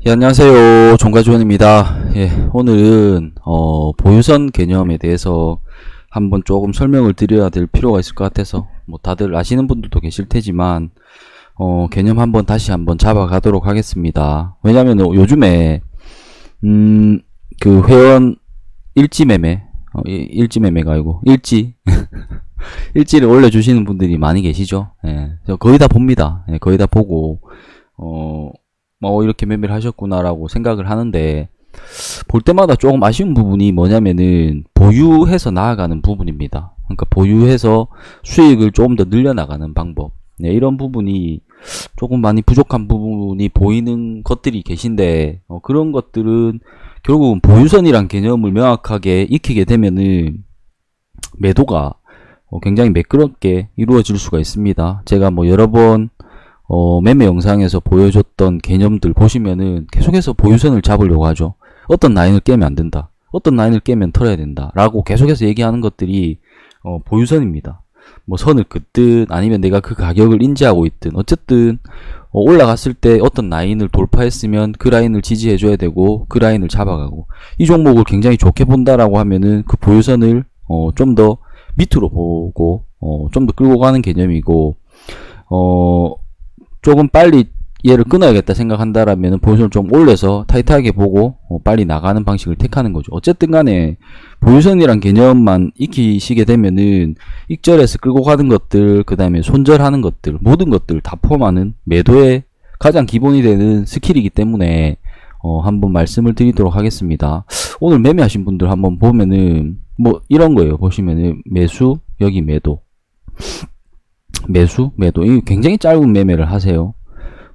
예, 안녕하세요. 종가지원입니다. 예, 오늘은 보유선 개념에 대해서 한번 조금 설명을 드려야 될 필요가 있을 것 같아서 뭐 다들 아시는 분들도 계실 테지만 개념 다시 한번 잡아가도록 하겠습니다. 왜냐면 요즘에 그 회원 일지 매매 일지 매매가 아니고 일지 일지를 올려주시는 분들이 많이 계시죠. 예, 저 거의 다 봅니다. 예, 거의 다 보고 이렇게 매매를 하셨구나라고 생각을 하는데, 볼 때마다 조금 아쉬운 부분이 뭐냐면은, 보유해서 나아가는 부분입니다. 그러니까 보유해서 수익을 조금 더 늘려나가는 방법. 네, 이런 부분이 조금 많이 부족한 부분이 보이는 것들이 계신데, 그런 것들은 결국은 보유선이란 개념을 명확하게 익히게 되면은, 매도가 굉장히 매끄럽게 이루어질 수가 있습니다. 제가 뭐 여러 번 매매 영상에서 보여줬던 개념들 보시면은 계속해서 보유선을 잡으려고 하죠. 어떤 라인을 깨면 안 된다. 어떤 라인을 깨면 털어야 된다. 라고 계속해서 얘기하는 것들이 보유선입니다. 뭐 선을 긋든 아니면 내가 그 가격을 인지하고 있든 어쨌든 올라갔을 때 어떤 라인을 돌파했으면 그 라인을 지지해줘야 되고 그 라인을 잡아가고, 이 종목을 굉장히 좋게 본다라고 하면은 그 보유선을 좀 더 밑으로 보고 좀 더 끌고 가는 개념이고, 조금 빨리 얘를 끊어야겠다 생각한다라면 보유선을 좀 올려서 타이트하게 보고 빨리 나가는 방식을 택하는 거죠. 어쨌든 간에 보유선이란 개념만 익히시게 되면은 익절해서 끌고 가는 것들, 그 다음에 손절하는 것들, 모든 것들 다 포함하는 매도의 가장 기본이 되는 스킬이기 때문에 한번 말씀을 드리도록 하겠습니다. 오늘 매매하신 분들 한번 보면은 뭐 이런 거예요. 보시면은 매수, 여기 매도, 매수, 매도. 이 굉장히 짧은 매매를 하세요.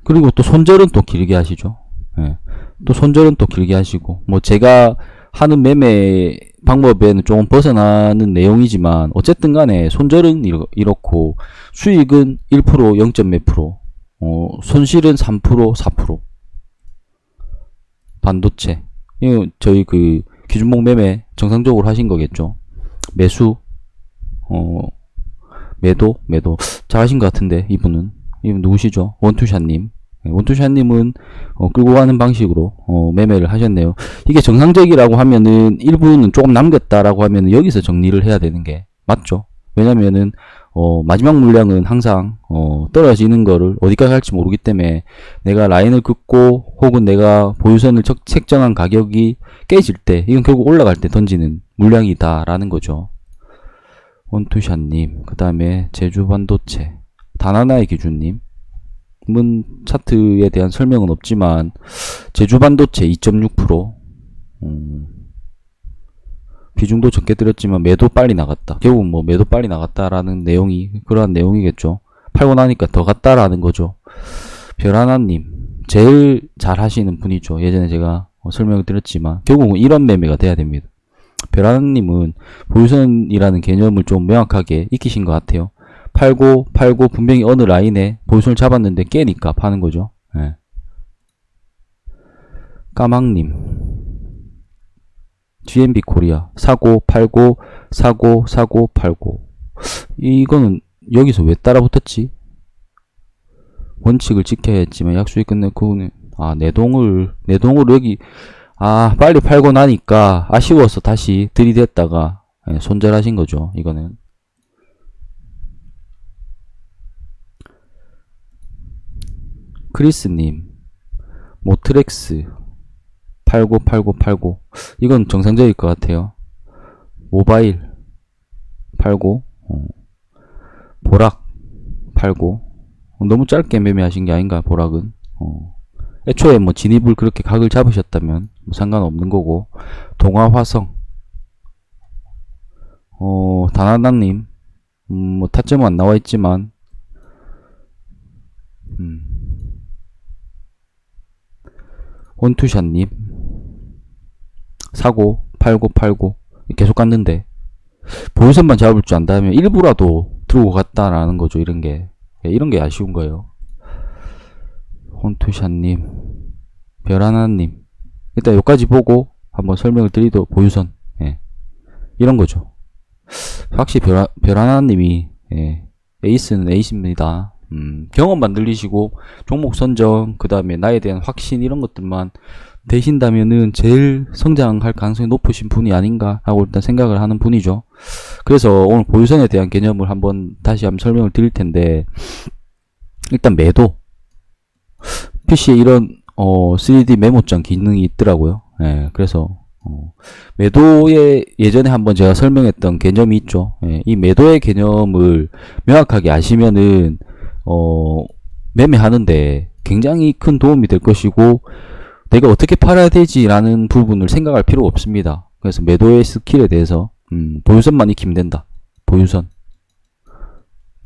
그리고 또 손절은 또 길게 하시죠. 예. 또 손절은 또 길게 하시고, 뭐 제가 하는 매매 방법에는 조금 벗어나는 내용이지만 어쨌든 간에 손절은 이렇고 수익은 1%, 0. 몇 프로, 손실은 3%, 4%. 반도체. 이거 저희 그 기준목 매매 정상적으로 하신 거겠죠. 매수, 매도 잘하신 것 같은데, 이분 누구시죠? 원투샷님. 원투샷님은 끌고 가는 방식으로 매매를 하셨네요. 이게 정상적이라고 하면은 일부는 조금 남겼다라고 하면은 여기서 정리를 해야 되는 게 맞죠. 왜냐면은 마지막 물량은 항상 떨어지는 거를 어디까지 갈지 모르기 때문에 내가 라인을 긋고 혹은 내가 보유선을 책정한 가격이 깨질 때 이건 결국 올라갈 때 던지는 물량이다라는 거죠. 원투샷님, 그 다음에 제주반도체, 다나나의 기준님, 문 차트에 대한 설명은 없지만 제주반도체 2.6%, 비중도 적게 들였지만 매도 빨리 나갔다. 결국 뭐 매도 빨리 나갔다라는 내용이 그러한 내용이겠죠. 팔고 나니까 더 갔다라는 거죠. 별하나님, 제일 잘 하시는 분이죠. 예전에 제가 설명을 드렸지만 결국은 이런 매매가 돼야 됩니다. 별하나님은 보유선이라는 개념을 좀 명확하게 익히신 것 같아요. 팔고 분명히 어느 라인에 보유선을 잡았는데 깨니까 파는 거죠. 네. 까망님, GMB 코리아 사고 팔고 사고 팔고, 이거는 여기서 왜 따라 붙었지? 원칙을 지켜야 했지만 약속이 끝내고 내동을 여기 빨리 팔고 나니까 아쉬워서 다시 들이댔다가 손절하신 거죠. 이거는 크리스님, 모트렉스 팔고 이건 정상적일 것 같아요. 모바일 팔고 보락 팔고, 너무 짧게 매매하신 게 아닌가. 보락은 애초에 뭐 진입을 그렇게 각을 잡으셨다면 뭐 상관없는 거고. 동아화성, 다나나님, 뭐 타점은 안 나와 있지만 원투샷님 사고 팔고 계속 갔는데 보유선만 잡을 줄 안다면 일부라도 들고 갔다라는 거죠. 이런 게 아쉬운 거예요. 원투샷님, 별하나님, 일단 여기까지 보고 한번 설명을 드리도록. 보유선, 이런 거죠. 확실히 별하나님이 에이스는 에이스입니다. 경험만 늘리시고 종목 선정, 그 다음에 나에 대한 확신 이런 것들만 되신다면은 제일 성장할 가능성이 높으신 분이 아닌가 하고 일단 생각을 하는 분이죠. 그래서 오늘 보유선에 대한 개념을 다시 한번 설명을 드릴 텐데, 일단 매도. PC에 이런 3D 메모장 기능이 있더라고요. 예, 그래서 매도에 예전에 한번 제가 설명했던 개념이 있죠. 예, 이 매도의 개념을 명확하게 아시면은 매매하는데 굉장히 큰 도움이 될 것이고, 내가 어떻게 팔아야 되지라는 부분을 생각할 필요가 없습니다. 그래서 매도의 스킬에 대해서 보유선만 익히면 된다.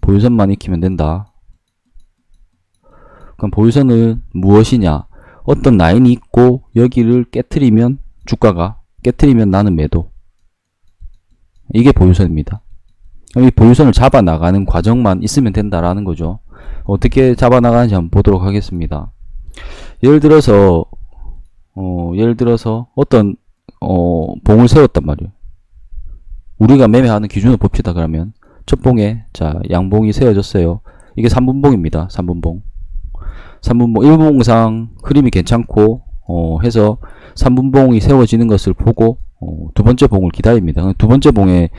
보유선만 익히면 된다. 그럼 보유선은 무엇이냐? 어떤 라인이 있고 여기를 깨트리면 주가가, 깨트리면 나는 매도. 이게 보유선입니다. 이 보유선을 잡아 나가는 과정만 있으면 된다라는 거죠. 어떻게 잡아 나가는지 한번 보도록 하겠습니다. 예를 들어서 어떤 봉을 세웠단 말이에요. 우리가 매매하는 기준을 봅시다. 그러면 첫 봉에 자 양봉이 세워졌어요. 이게 3분봉입니다. 3분봉 1분봉상 흐름이 괜찮고 해서 3분봉이 세워지는 것을 보고 두 번째 봉을 기다립니다. 두 번째 봉에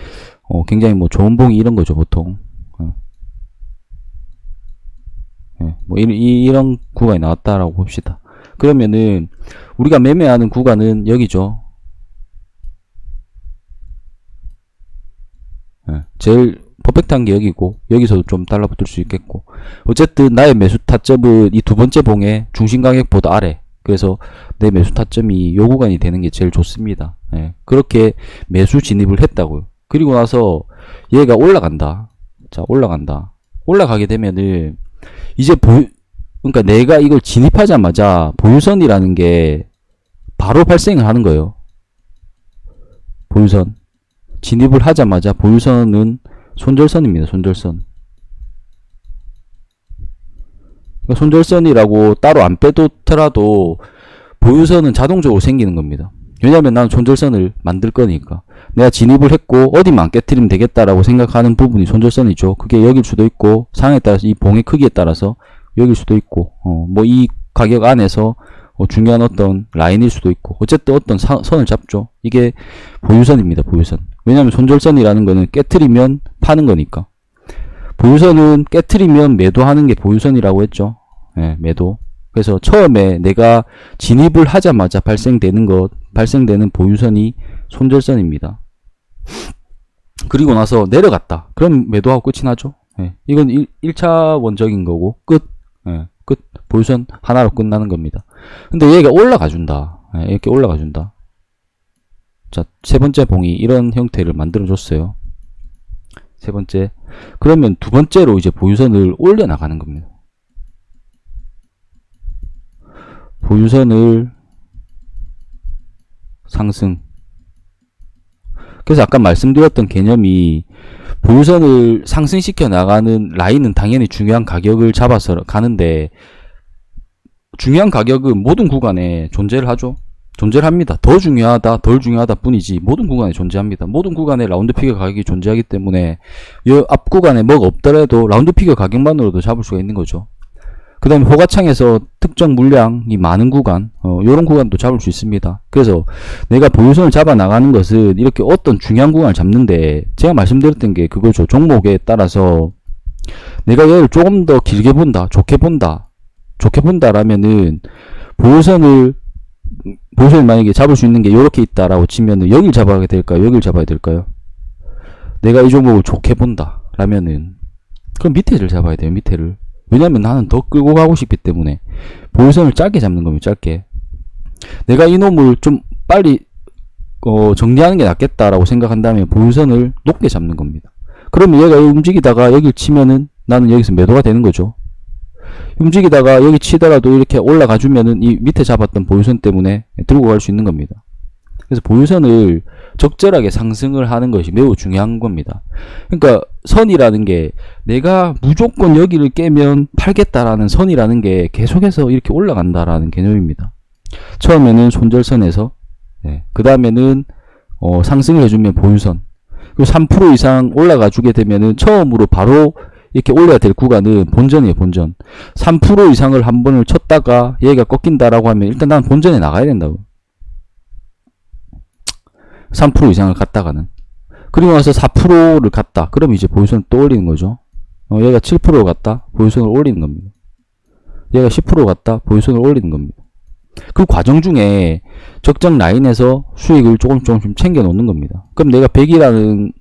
굉장히 좋은 봉이 이런 거죠. 보통 이런 구간이 나왔다라고 봅시다. 그러면은 우리가 매매하는 구간은 여기죠. 제일 퍼펙트한 게 여기고, 여기서도 좀 달라붙을 수 있겠고, 어쨌든 나의 매수 타점은 이 두 번째 봉의 중심 가격보다 아래. 그래서 내 매수 타점이 요 구간이 되는 게 제일 좋습니다. 그렇게 매수 진입을 했다고요. 그리고 나서 얘가 올라간다. 자, 올라가게 되면은 이제 그러니까 내가 이걸 진입하자마자 보유선이라는 게 바로 발생을 하는 거예요. 보유선. 진입을 하자마자 보유선은 손절선입니다. 손절선. 그러니까 손절선이라고 따로 안 빼뒀더라도 보유선은 자동적으로 생기는 겁니다. 왜냐면 난 손절선을 만들 거니까. 내가 진입을 했고 어디만 깨트리면 되겠다라고 생각하는 부분이 손절선이죠. 그게 여길 수도 있고, 상황에 따라서 이 봉의 크기에 따라서 여길 수도 있고, 이 가격 안에서 중요한 어떤 라인일 수도 있고, 어쨌든 어떤 선을 잡죠. 이게 보유선입니다. 보유선. 왜냐면 손절선이라는 거는 깨트리면 파는 거니까. 보유선은 깨트리면 매도하는 게 보유선이라고 했죠. 매도. 그래서 처음에 내가 진입을 하자마자 발생되는 보유선이 손절선입니다. 그리고 나서 내려갔다. 그럼 매도하고 끝이 나죠. 이건 1차원적인 거고, 끝. 보유선 하나로 끝나는 겁니다. 근데 얘가 올라가 준다. 이렇게 올라가 준다. 자, 세 번째 봉이 이런 형태를 만들어 줬어요. 세 번째. 그러면 두 번째로 이제 보유선을 올려 나가는 겁니다. 보유선을 상승. 그래서 아까 말씀드렸던 개념이, 보유선을 상승시켜 나가는 라인은 당연히 중요한 가격을 잡아서 가는데, 중요한 가격은 모든 구간에 존재를 하죠. 존재를 합니다. 더 중요하다, 덜 중요하다 뿐이지 모든 구간에 존재합니다. 모든 구간에 라운드 피겨 가격이 존재하기 때문에 이 앞 구간에 뭐가 없더라도 라운드 피겨 가격만으로도 잡을 수가 있는 거죠. 그 다음에 호가창에서 특정 물량이 많은 구간, 요런 구간도 잡을 수 있습니다. 그래서 내가 보유선을 잡아 나가는 것은 이렇게 어떤 중요한 구간을 잡는데, 제가 말씀드렸던 게 그거죠. 종목에 따라서 내가 얘를 조금 더 길게 본다, 좋게 본다라면은 보유선을 만약에 잡을 수 있는 게 이렇게 있다라고 치면은 여길 잡아야 될까요? 여길 잡아야 될까요? 내가 이 종목을 좋게 본다 라면은 그럼 밑에를 잡아야 돼요. 밑에를. 왜냐면 나는 더 끌고 가고 싶기 때문에 보유선을 짧게 잡는 겁니다. 짧게. 내가 이놈을 좀 빨리 정리하는 게 낫겠다라고 생각한다면 보유선을 높게 잡는 겁니다. 그러면 얘가 움직이다가 여길 치면은 나는 여기서 매도가 되는 거죠. 움직이다가 여기 치더라도 이렇게 올라가 주면은 이 밑에 잡았던 보유선 때문에 들고 갈 수 있는 겁니다. 그래서 보유선을 적절하게 상승을 하는 것이 매우 중요한 겁니다. 그러니까 선이라는 게 내가 무조건 여기를 깨면 팔겠다라는 선이라는 게 계속해서 이렇게 올라간다라는 개념입니다. 처음에는 손절선에서, 그 다음에는 상승을 해주면 보유선, 그리고 3% 이상 올라가 주게 되면은 처음으로 바로 이렇게 올려야 될 구간은 본전이에요, 본전. 3% 이상을 한 번을 쳤다가 얘가 꺾인다라고 하면 일단 난 본전에 나가야 된다고. 3% 이상을 갔다가는. 그리고 나서 4%를 갔다. 그럼 이제 보유선을 또 올리는 거죠. 얘가 7% 갔다. 보유선을 올리는 겁니다. 얘가 10% 갔다. 보유선을 올리는 겁니다. 그 과정 중에 적정 라인에서 수익을 조금씩 챙겨 놓는 겁니다. 그럼 내가 100이라는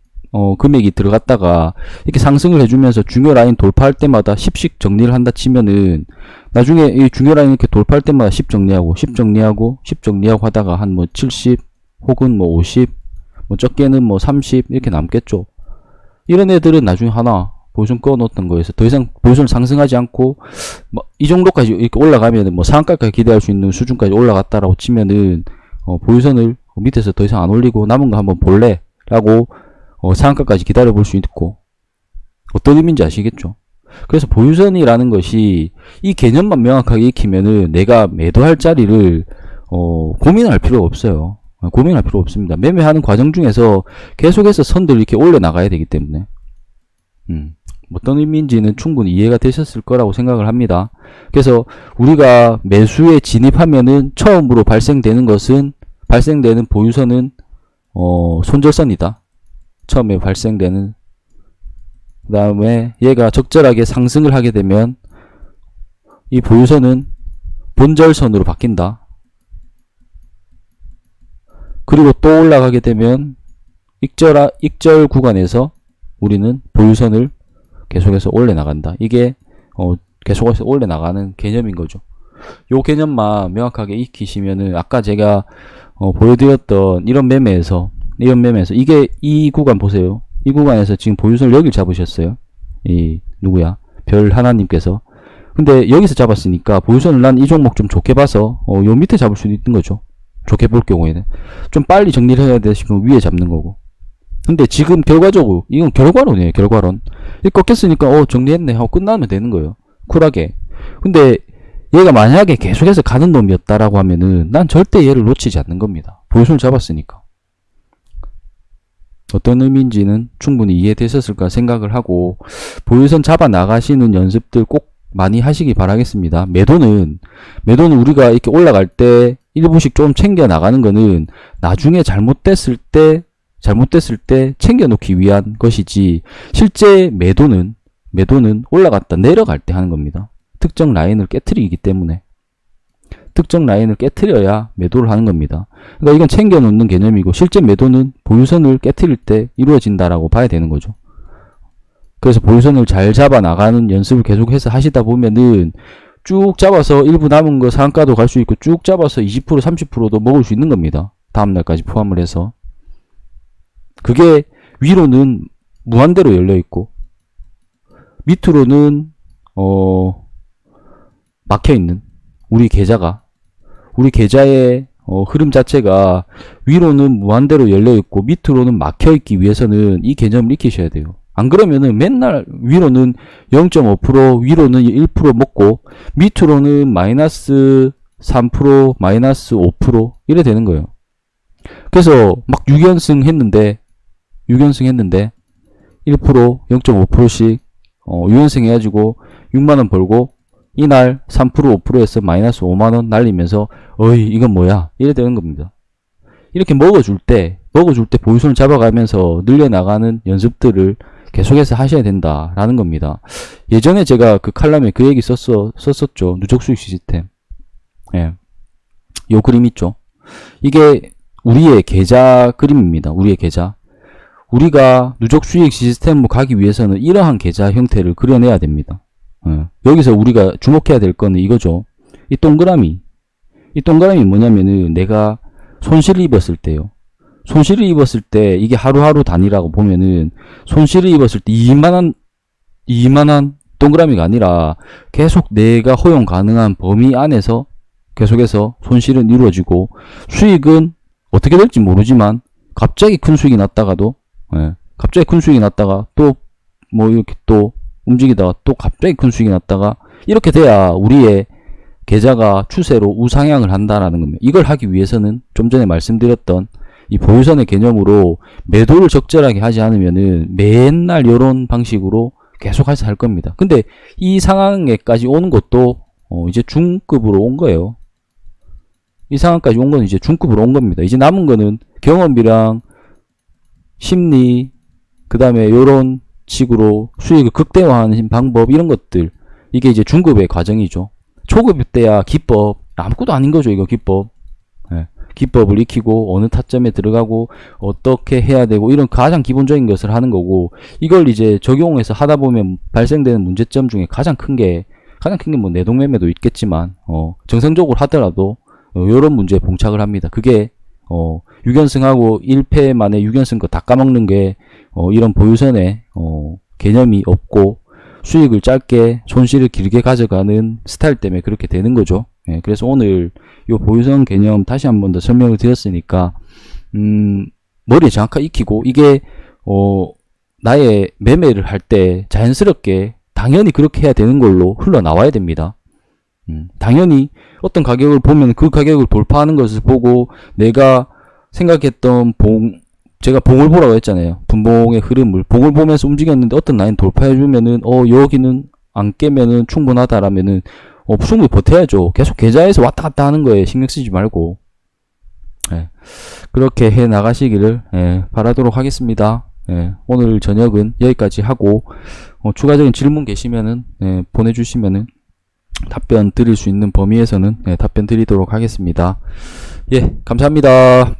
금액이 들어갔다가 이렇게 상승을 해주면서 중요 라인 돌파할 때마다 10씩 정리를 한다 치면은 나중에 이 중요 라인 이렇게 돌파할 때마다 10 정리하고 10 정리하고 10 정리하고 하다가 한 뭐 70 혹은 뭐 50 뭐 적게는 뭐 30 이렇게 남겠죠. 이런 애들은 나중에 하나 보유선 꺼놓았던 거에서 더 이상 보유선을 상승하지 않고 뭐 이 정도까지 이렇게 올라가면은 뭐 상한가까지 기대할 수 있는 수준까지 올라갔다라고 치면은 보유선을 밑에서 더 이상 안 올리고 남은 거 한번 볼래? 라고 상한가까지 기다려 볼 수 있고 어떤 의미인지 아시겠죠? 그래서 보유선이라는 것이 이 개념만 명확하게 익히면은 내가 매도할 자리를 고민할 필요가 없어요. 고민할 필요 없습니다. 매매하는 과정 중에서 계속해서 선들 이렇게 올려 나가야 되기 때문에 어떤 의미인지는 충분히 이해가 되셨을 거라고 생각을 합니다. 그래서 우리가 매수에 진입하면은 처음으로 발생되는 보유선은 손절선이다. 처음에 발생되는. 그 다음에 얘가 적절하게 상승을 하게 되면 이 보유선은 본절선으로 바뀐다. 그리고 또 올라가게 되면 익절 구간에서 우리는 보유선을 계속해서 올려나간다. 이게 계속해서 올려나가는 개념인 거죠. 요 개념만 명확하게 익히시면은 아까 제가 보여드렸던 이런 매매에서 이게 이 구간 보세요. 이 구간에서 지금 보유선을 여길 잡으셨어요. 이 누구야? 별 하나님께서. 근데 여기서 잡았으니까 보유선을 난 이 종목 좀 좋게 봐서 요 밑에 잡을 수도 있는 거죠. 좋게 볼 경우에는 좀 빨리 정리를 해야 되시면 위에 잡는 거고. 근데 지금 결과적으로 이건 결과론이에요. 결과론. 이 꺾였으니까 정리했네 하고 끝나면 되는 거예요. 쿨하게. 근데 얘가 만약에 계속해서 가는 놈이었다라고 하면은 난 절대 얘를 놓치지 않는 겁니다. 보유선을 잡았으니까. 어떤 의미인지는 충분히 이해되셨을까 생각을 하고 보유선 잡아 나가시는 연습들 꼭 많이 하시기 바라겠습니다. 매도는 우리가 이렇게 올라갈 때 일부씩 좀 챙겨 나가는 거는 나중에 잘못됐을 때 챙겨 놓기 위한 것이지 실제 매도는 올라갔다 내려갈 때 하는 겁니다. 특정 라인을 깨트리기 때문에 특정 라인을 깨트려야 매도를 하는 겁니다. 그러니까 이건 챙겨 놓는 개념이고 실제 매도는 보유선을 깨트릴 때 이루어진다라고 봐야 되는 거죠. 그래서 보유선을 잘 잡아 나가는 연습을 계속해서 하시다 보면은 쭉 잡아서 일부 남은 거 상한가도 갈 수 있고 쭉 잡아서 20% 30%도 먹을 수 있는 겁니다. 다음날까지 포함을 해서. 그게 위로는 무한대로 열려 있고 밑으로는 막혀 있는 우리 계좌의 흐름 자체가 위로는 무한대로 열려 있고 밑으로는 막혀 있기 위해서는 이 개념을 익히셔야 돼요. 안 그러면은 맨날 위로는 0.5% 위로는 1% 먹고 밑으로는 마이너스 3% 마이너스 5% 이래 되는 거예요. 그래서 막 6연승 했는데 1% 0.5%씩 6연승 해가지고 6만원 벌고 이날 3% 5%에서 마이너스 5만원 날리면서 어이 이건 뭐야 이래 되는 겁니다. 이렇게 먹어줄 때 보유선을 잡아가면서 늘려나가는 연습들을 계속해서 하셔야 된다라는 겁니다. 예전에 제가 그 칼럼에 그 얘기 썼었죠. 누적 수익 시스템. 예. 요 그림 있죠. 이게 우리의 계좌 그림입니다. 우리의 계좌. 우리가 누적 수익 시스템으로 가기 위해서는 이러한 계좌 형태를 그려내야 됩니다. 예. 여기서 우리가 주목해야 될 거는 이거죠. 이 동그라미 뭐냐면은 내가 손실을 입었을 때요. 손실을 입었을 때 이게 하루하루 단위라고 보면은 손실을 입었을 때 2만원 동그라미가 아니라 계속 내가 허용 가능한 범위 안에서 계속해서 손실은 이루어지고 수익은 어떻게 될지 모르지만 갑자기 큰 수익이 났다가도 갑자기 큰 수익이 났다가 또 뭐 이렇게 또 움직이다가 또 갑자기 큰 수익이 났다가 이렇게 돼야 우리의 계좌가 추세로 우상향을 한다라는 겁니다. 이걸 하기 위해서는 좀 전에 말씀드렸던 이 보유선의 개념으로 매도를 적절하게 하지 않으면은 맨날 이런 방식으로 계속 할 겁니다. 근데 이 상황에까지 오는 것도 이제 중급으로 온 거예요. 이 상황까지 온 건 이제 중급으로 온 겁니다. 이제 남은 거는 경험이랑 심리, 그 다음에 요런 식으로 수익을 극대화하는 방법, 이런 것들, 이게 이제 중급의 과정이죠. 초급 때야 기법, 아무것도 아닌 거죠. 이거 기법. 예. 기법을 익히고 어느 타점에 들어가고 어떻게 해야 되고 이런 가장 기본적인 것을 하는 거고, 이걸 이제 적용해서 하다 보면 발생되는 문제점 중에 가장 큰 게 뭐 내동매매도 있겠지만 정상적으로 하더라도 요런 문제에 봉착을 합니다. 그게 6연승하고 1패 만에 6연승 거 다 까먹는 게 이런 보유선에 개념이 없고 수익을 짧게 손실을 길게 가져가는 스타일 때문에 그렇게 되는 거죠. 예, 그래서 오늘 요 보유선 개념 다시 한 번 더 설명을 드렸으니까 머리에 정확하게 익히고, 이게 나의 매매를 할 때 자연스럽게 당연히 그렇게 해야 되는 걸로 흘러나와야 됩니다. 당연히 어떤 가격을 보면 그 가격을 돌파하는 것을 보고 내가 생각했던 제가 봉을 보라고 했잖아요. 분봉의 흐름을 봉을 보면서 움직였는데 어떤 라인 돌파해주면은 여기는 안 깨면은 충분하다라면은 충분히 버텨야죠. 계속 계좌에서 왔다 갔다 하는 거에 신경 쓰지 말고, 예, 그렇게 해 나가시기를 바라도록 하겠습니다. 오늘 저녁은 여기까지 하고 추가적인 질문 계시면은 보내주시면은 답변 드릴 수 있는 범위에서는 답변 드리도록 하겠습니다. 예, 감사합니다.